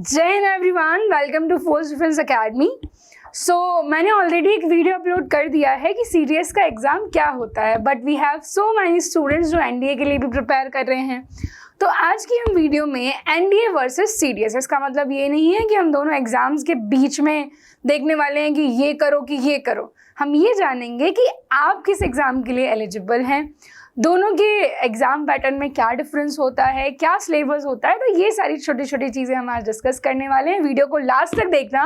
जय हिंद everyone, welcome to force defence academy. मैंने ऑलरेडी एक वीडियो अपलोड कर दिया है कि सीडीएस का एग्ज़ाम क्या होता है, but we have so many students जो एनडीए के लिए भी प्रिपेयर कर रहे हैं। तो आज की हम वीडियो में एनडीए वर्सेस सीडीएस, इसका मतलब ये नहीं है कि हम दोनों एग्जाम्स के बीच में देखने वाले हैं कि ये करो कि ये करो। हम ये जानेंगे कि आप किस एग्ज़ाम के लिए एलिजिबल हैं, दोनों के एग्ज़ाम पैटर्न में क्या डिफरेंस होता है, क्या सिलेबस होता है। तो ये सारी छोटी छोटी चीज़ें हम आज डिस्कस करने वाले हैं। वीडियो को लास्ट तक देखना,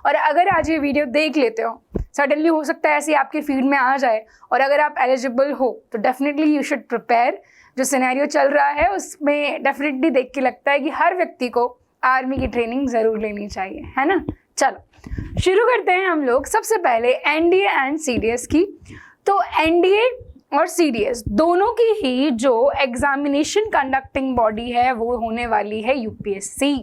और अगर आज ये वीडियो देख लेते हो, सडनली हो सकता है ऐसे आपके फीड में आ जाए, और अगर आप एलिजिबल हो तो डेफिनेटली यू शुड प्रिपेयर। जो सिनेरियो चल रहा है उसमें डेफिनेटली देख के लगता है कि हर व्यक्ति को आर्मी की ट्रेनिंग ज़रूर लेनी चाहिए, है ना। चलो शुरू करते हैं हम लोग सबसे पहले एनडीए एंड सीडीएस की। तो एनडीए और सीडीएस दोनों की ही जो एग्जामिनेशन कंडक्टिंग बॉडी है वो होने वाली है यूपीएससी।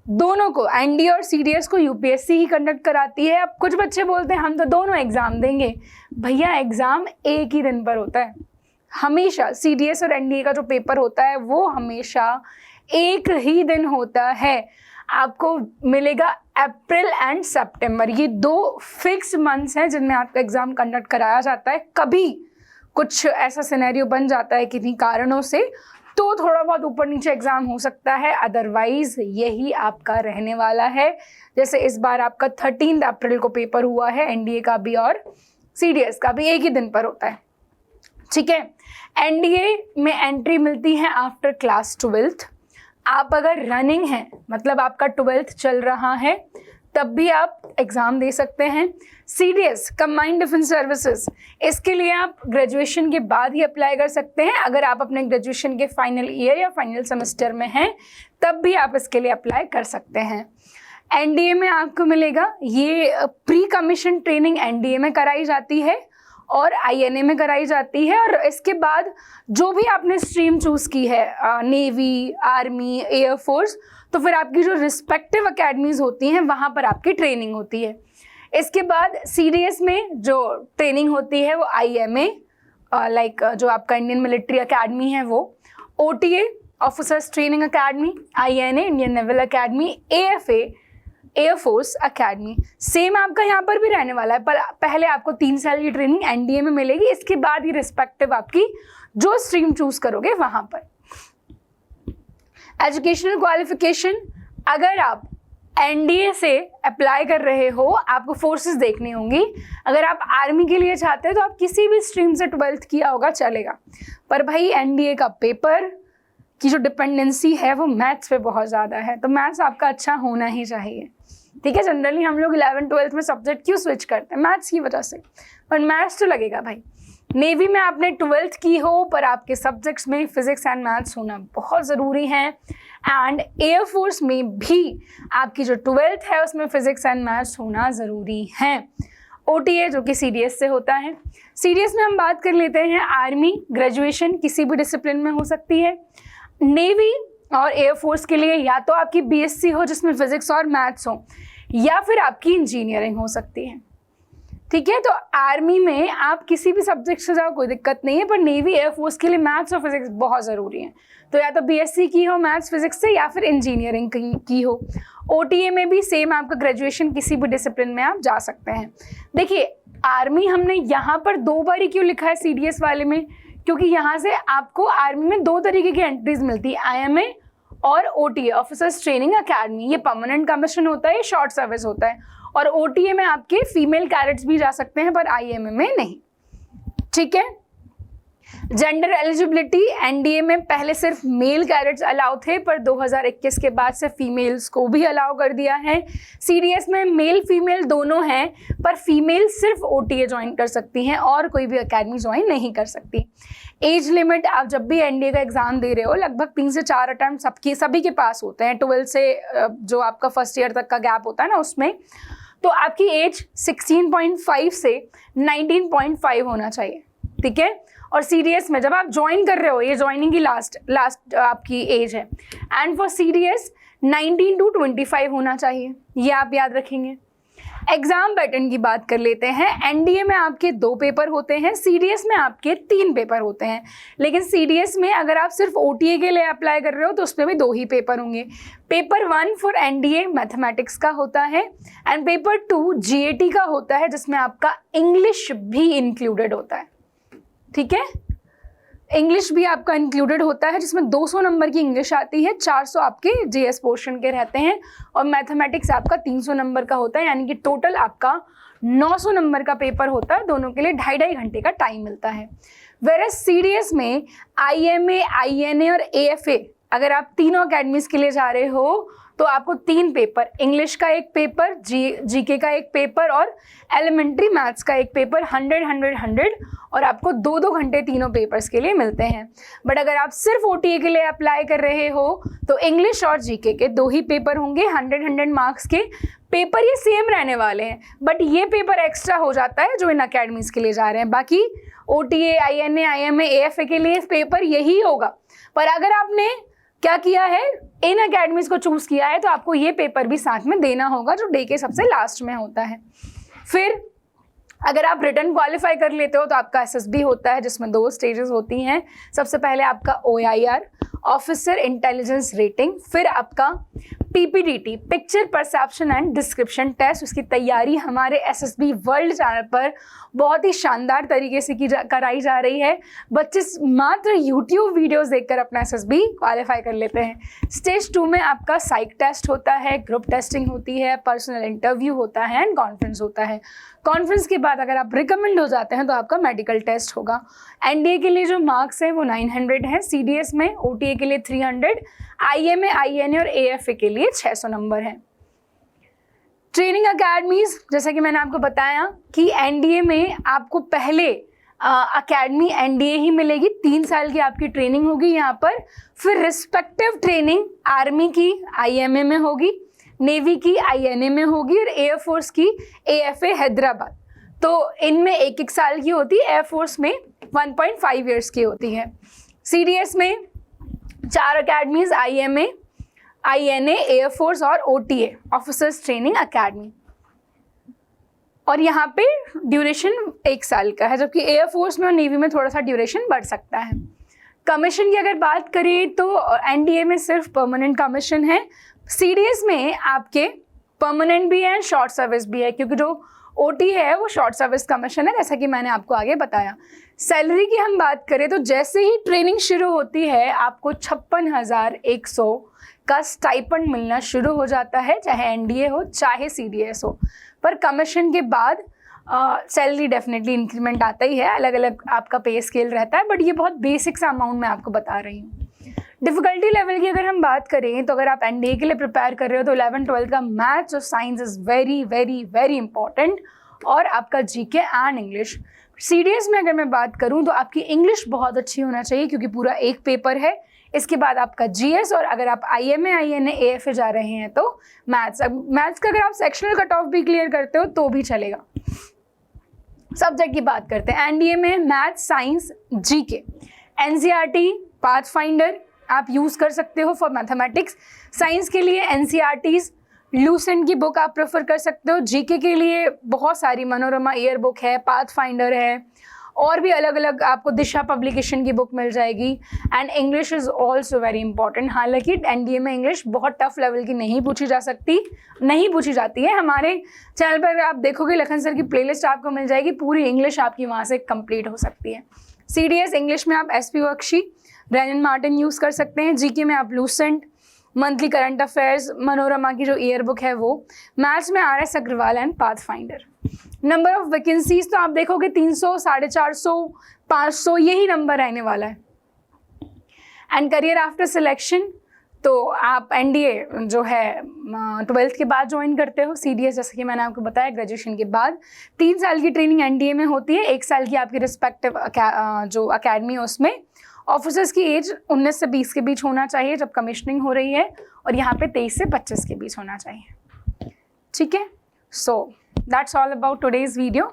दोनों को, एनडीए और सीडीएस को यूपीएससी ही कंडक्ट कराती है। अब कुछ बच्चे बोलते हैं हम तो दोनों एग्जाम देंगे। भैया एग्जाम एक ही दिन पर होता है हमेशा। सीडीएस और एनडीए का जो पेपर होता है वो हमेशा एक ही दिन होता है। आपको मिलेगा अप्रैल एंड सितंबर, ये दो फिक्स मंथ्स हैं जिनमें आपका एग्जाम कंडक्ट कराया जाता है। कभी कुछ ऐसा सिनेरियो बन जाता है किन्हीं कारणों से तो थोड़ा बहुत ऊपर नीचे एग्जाम हो सकता है, अदरवाइज यही आपका रहने वाला है। जैसे इस बार आपका 13 अप्रैल को पेपर हुआ है, एनडीए का भी और सीडीएस का भी एक ही दिन पर होता है। ठीक है, एनडीए में एंट्री मिलती है आफ्टर क्लास 12th। आप अगर रनिंग हैं, मतलब आपका 12th चल रहा है, तब भी आप एग्ज़ाम दे सकते हैं। सीडीएस कंबाइंड डिफेंस सर्विसेज, इसके लिए आप ग्रेजुएशन के बाद ही अप्लाई कर सकते हैं। अगर आप अपने ग्रेजुएशन के फाइनल ईयर या फाइनल सेमेस्टर में हैं तब भी आप इसके लिए अप्लाई कर सकते हैं। एनडीए में आपको मिलेगा, ये प्री कमीशन ट्रेनिंग एनडीए में कराई जाती है और आईएनए में कराई जाती है। और इसके बाद जो भी आपने स्ट्रीम चूज़ की है, नेवी, आर्मी, एयरफोर्स, तो फिर आपकी जो रिस्पेक्टिव अकेडमीज़ होती हैं वहाँ पर आपकी ट्रेनिंग होती है। इसके बाद सीडीएस में जो ट्रेनिंग होती है वो आईएमए, लाइक जो आपका इंडियन मिलिट्री अकेडमी है वो, OTA officers training academy, INA Indian naval academy, AFA air force academy. Same आपका यहाँ पर भी रहने वाला है, पर पहले आपको 3 साल की ट्रेनिंग एनडीए में मिलेगी। इसके बाद ही रिस्पेक्टिव आपकी जो स्ट्रीम चूज करोगे वहाँ पर। एजुकेशनल क्वालिफिकेशन, अगर आप एनडीए से अप्लाई कर रहे हो आपको फोर्सेस देखनी होंगी। अगर आप आर्मी के लिए चाहते हैं तो आप किसी भी स्ट्रीम से 12th किया होगा चलेगा, पर भाई एनडीए का पेपर की जो डिपेंडेंसी है वो मैथ्स पे बहुत ज़्यादा है, तो मैथ्स आपका अच्छा होना ही चाहिए। ठीक है, जनरली हम लोग 11th 12th में सब्जेक्ट क्यों स्विच करते हैं? मैथ्स की वजह से, पर मैथ्स तो लगेगा भाई। नेवी में आपने 12th की हो पर आपके सब्जेक्ट्स में फिजिक्स एंड मैथ्स होना बहुत ज़रूरी है। एंड एयरफोर्स में भी आपकी जो 12th है उसमें फिजिक्स एंड मैथ्स होना ज़रूरी है। ओटीए जो कि सीडीएस से होता है। सीडीएस में हम बात कर लेते हैं आर्मी, ग्रेजुएशन किसी भी डिसिप्लिन में हो सकती है। नेवी और एयरफोर्स के लिए या तो आपकी बीएससी हो जिसमें फिजिक्स और मैथ्स हो, या फिर आपकी इंजीनियरिंग हो सकती है। ठीक है, तो आर्मी में आप किसी भी सब्जेक्ट से जाओ कोई दिक्कत नहीं है, पर नेवी एयरफोर्स के लिए मैथ्स और फिजिक्स बहुत ज़रूरी है। तो या तो बीएससी की हो मैथ्स फिजिक्स से, या फिर इंजीनियरिंग की हो। ओटीए में भी सेम, आपका ग्रेजुएशन किसी भी डिसिप्लिन में आप जा सकते हैं। देखिए आर्मी हमने यहाँ पर 2 बार ही क्यों लिखा है सीडीएस वाले में, क्योंकि यहाँ से आपको आर्मी में 2 तरीके की एंट्रीज मिलती है, आईएमए और ओटीए ऑफिसर्स ट्रेनिंग अकेडमी। ये परमानेंट कमीशन होता है, ये शॉर्ट सर्विस होता है। और ओटीए में आपके फीमेल कैडेट्स भी जा सकते हैं पर आईएमए में नहीं। ठीक है, जेंडर एलिजिबिलिटी, एनडीए में पहले सिर्फ मेल कैडेट्स अलाउ थे, पर 2021 के बाद से फीमेल्स को भी अलाउ कर दिया है। सीडीएस में मेल फीमेल दोनों हैं, पर फीमेल सिर्फ ओटीए ज्वाइन कर सकती हैं और कोई भी अकेडमी ज्वाइन नहीं कर सकती। एज लिमिट, आप जब भी एनडीए का एग्जाम दे रहे हो लगभग 3 से 4 अटैम्प्ट सभी के पास होते हैं। 12 से जो आपका फर्स्ट ईयर तक का गैप होता है ना उसमें, तो आपकी एज 16.5 से 19.5 होना चाहिए। ठीक है, और सीडीएस में जब आप ज्वाइन कर रहे हो, ये ज्वाइनिंग की लास्ट आपकी एज है। एंड फॉर सीडीएस 19 to 25 होना चाहिए, ये आप याद रखेंगे। एग्जाम पैटर्न की बात कर लेते हैं। एनडीए में आपके 2 पेपर होते हैं, सीडीएस में आपके 3 पेपर होते हैं। लेकिन सीडीएस में अगर आप सिर्फ ओटीए के लिए अप्लाई कर रहे हो तो उसमें भी 2 ही पेपर होंगे। पेपर 1 फॉर एनडीए मैथमेटिक्स का होता है एंड पेपर 2 जीएटी का होता है, जिसमें आपका इंग्लिश भी इंक्लूडेड होता है। ठीक है, इंग्लिश भी आपका इंक्लूडेड होता है, जिसमें 200 नंबर की इंग्लिश आती है, 400 आपके जीएस पोर्शन के रहते हैं और मैथमेटिक्स आपका 300 नंबर का होता है, यानी कि टोटल आपका 900 नंबर का पेपर होता है। दोनों के लिए 2.5 घंटे का टाइम मिलता है। वेरएज सीडीएस में आईएमए, आईएनए और एएफए अगर आप तीनों अकेडमीज के लिए जा रहे हो तो आपको 3 पेपर, इंग्लिश का 1 पेपर, जीके का 1 पेपर और एलिमेंट्री मैथ्स का 1 पेपर 100 और आपको 2-2 घंटे तीनों पेपर्स के लिए मिलते हैं। बट अगर आप सिर्फ ओटीए के लिए अप्लाई कर रहे हो तो इंग्लिश और जीके के 2 ही पेपर होंगे 100 मार्क्स के। पेपर ये सेम रहने वाले हैं, बट ये पेपर एक्स्ट्रा हो जाता है जो इन अकेडमीज के लिए जा रहे हैं। बाकी ओटीए, आईएनए, आईएमए, एएफए के लिए पेपर यही होगा। पर अगर आपने क्या किया है, इन अकेडमीज को चूज किया है, तो आपको ये पेपर भी साथ में देना होगा जो डे के सबसे लास्ट में होता है। फिर अगर आप रिटर्न क्वालिफाई कर लेते हो तो आपका एसएसबी होता है, जिसमें 2 स्टेजेस होती हैं। सबसे पहले आपका ओआईआर, ऑफिसर इंटेलिजेंस रेटिंग, फिर आपका PPDT, picture perception and description test. उसकी तैयारी हमारे एसएसबी वर्ल्ड चैनल पर बहुत ही शानदार तरीके से कराई जा रही है। बच्चे मात्र यूट्यूब वीडियोस देखकर अपना एसएसबी क्वालिफाई कर लेते हैं। स्टेज 2 में आपका साइक टेस्ट होता है, ग्रुप टेस्टिंग होती है, पर्सनल इंटरव्यू होता है एंड कॉन्फ्रेंस होता है। कॉन्फ्रेंस के बाद अगर आप रिकमेंड हो जाते हैं तो आपका मेडिकल टेस्ट होगा। एनडीए के लिए जो मार्क्स है वो 900 है, सीडीएस में, ओटीए के लिए 300, आईएमए, आईएनए और एएफए के लिए 600 नंबर है। ट्रेनिंग अकेडमीज, जैसा कि मैंने आपको बताया कि एनडीए में आपको पहले अकेडमी एनडीए ही मिलेगी, 3 साल की आपकी ट्रेनिंग होगी यहाँ पर। फिर रिस्पेक्टिव ट्रेनिंग आर्मी की आईएमए में होगी, नेवी की आईएनए में होगी और एयरफोर्स की एएफए हैदराबाद। तो इनमें 1-1 साल की होती है, एयरफोर्स में 1.5 ईयर्स की होती है। सीडीएस में 4 अकेडमीज, आईएमए, आईएनए, एयरफोर्स और ओटीए, ऑफिसर्स ट्रेनिंग अकेडमी। और यहाँ पे ड्यूरेशन 1 साल का है, जबकि एयरफोर्स में और नेवी में थोड़ा सा ड्यूरेशन बढ़ सकता है। कमीशन की अगर बात करें तो एनडीए में सिर्फ परमानेंट कमीशन है, सीडीएस में आपके परमानेंट भी है, शॉर्ट सर्विस भी है, क्योंकि जो ओटी है वो शॉर्ट सर्विस कमीशन है, जैसा कि मैंने आपको आगे बताया। सैलरी की हम बात करें तो जैसे ही ट्रेनिंग शुरू होती है आपको 56,100 का स्टाइपेंड मिलना शुरू हो जाता है, चाहे एनडीए हो चाहे सीडीएस हो। पर कमीशन के बाद सैलरी डेफिनेटली इंक्रीमेंट आता ही है, अलग अलग आपका पे स्केल रहता है, बट ये बहुत बेसिक सा अमाउंट मैं आपको बता रही हूँ। डिफ़िकल्टी लेवल की अगर हम बात करें तो अगर आप एनडीए के लिए प्रिपेयर कर रहे हो तो 11-12 का मैथ्स और science is very very very important, और आपका जीके एंड इंग्लिश। सीडीएस में अगर मैं बात करूं तो आपकी इंग्लिश बहुत अच्छी होना चाहिए, क्योंकि पूरा 1 पेपर है। इसके बाद आपका जीएस, और अगर आप आईएमए, आईएनए, एएफए जा रहे हैं तो मैथ्स। मैथ्स का अगर आप सेक्शनल कट ऑफ भी क्लियर करते हो तो भी चलेगा। सब्जेक्ट की बात करते हैं, एनडीए में maths, science, GK, NCERT, pathfinder आप यूज़ कर सकते हो फॉर मैथमेटिक्स। साइंस के लिए एनसीईआरटीज़, लूसेंट की बुक आप प्रेफर कर सकते हो। जीके के लिए बहुत सारी मनोरमा ईयर बुक है, पाथफाइंडर है, और भी अलग अलग आपको दिशा पब्लिकेशन की बुक मिल जाएगी। And English is also very important. हालांकि एनडीए में इंग्लिश बहुत टफ लेवल की नहीं पूछी जाती है। हमारे चैनल पर अगर आप देखोगे लखन सर की प्लेलिस्ट आपको मिल जाएगी, पूरी इंग्लिश आपकी वहाँ से कंप्लीट हो सकती है। सीडीएस इंग्लिश में आप एसपी बख्शी, ब्रेनन मार्टिन यूज़ कर सकते हैं। जीके में आप Lucent, monthly current affairs, Manorama की जो ईयर बुक है वो। मैथ्स में RS Agarwal and Pathfinder. Number of vacancies तो आप देखोगे 300, 450, 500 यही नंबर रहने वाला है। एंड करियर आफ्टर सिलेक्शन तो आप एनडीए जो है 12th के बाद ज्वाइन करते हो। सीडीएस जैसे कि मैंने आपको बताया ग्रेजुएशन के बाद 3 साल की ट्रेनिंग एनडीए में होती है, 1 साल की आपकी रिस्पेक्टिव जो अकेडमी है उसमें। ऑफिसर्स की एज 19 से 20 के बीच होना चाहिए जब कमीशनिंग हो रही है, और यहाँ पे 23 से 25 के बीच होना चाहिए। ठीक है, so that's all about today's video.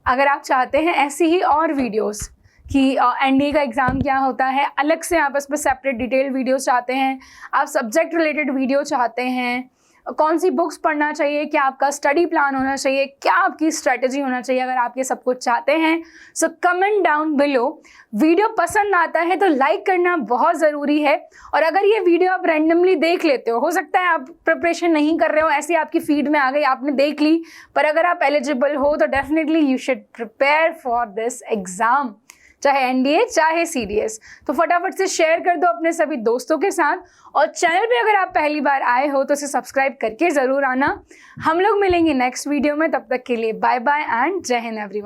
अगर आप चाहते हैं ऐसी ही और वीडियोस कि एनडीए का एग्ज़ाम क्या होता है, अलग से आप इस पर सेपरेट डिटेल वीडियोस चाहते हैं, आप सब्जेक्ट रिलेटेड वीडियो चाहते हैं, कौन सी बुक्स पढ़ना चाहिए, क्या आपका स्टडी प्लान होना चाहिए, क्या आपकी स्ट्रेटजी होना चाहिए, अगर आप ये सब कुछ चाहते हैं so comment down below. Video पसंद आता है तो लाइक करना बहुत ज़रूरी है। और अगर ये वीडियो आप रैंडमली देख लेते हो सकता है आप प्रिपरेशन नहीं कर रहे हो, ऐसी आपकी फीड में आ गई, आपने देख ली, पर अगर आप एलिजिबल हो तो definitely you should prepare for this exam, चाहे एनडीए चाहे सीडीएस। तो फटाफट से शेयर कर दो अपने सभी दोस्तों के साथ, और चैनल पे अगर आप पहली बार आए हो तो इसे सब्सक्राइब करके ज़रूर आना। हम लोग मिलेंगे नेक्स्ट वीडियो में, तब तक के लिए बाय बाय एंड जय हिंद एवरीवन।